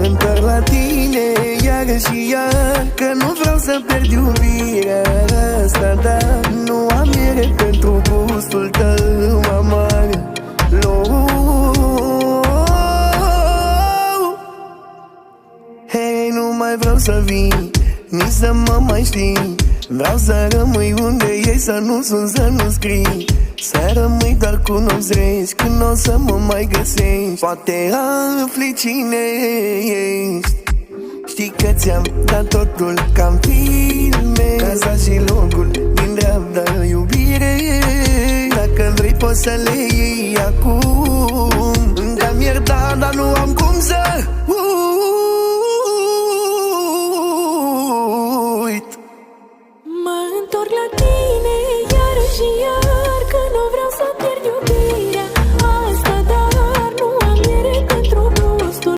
întorc la tine iar și iar, că nu vreau să pierd iubirea asta, dar nu am mere pentru gustul tău amar. Hei, nu mai vreau să vii, nici să mă mai știi. Vreau să rămâi unde ești, să nu sun, să nu scrii. Să rămâi doar cu nopți reci, când o să mă mai găsești. Poate afli cine ești. Știi că ți-am dat totul ca-n filme, casa și locul din dreapta iubire. Dacă vrei poți să le iei acum. Te-am iertat, dar nu am cum să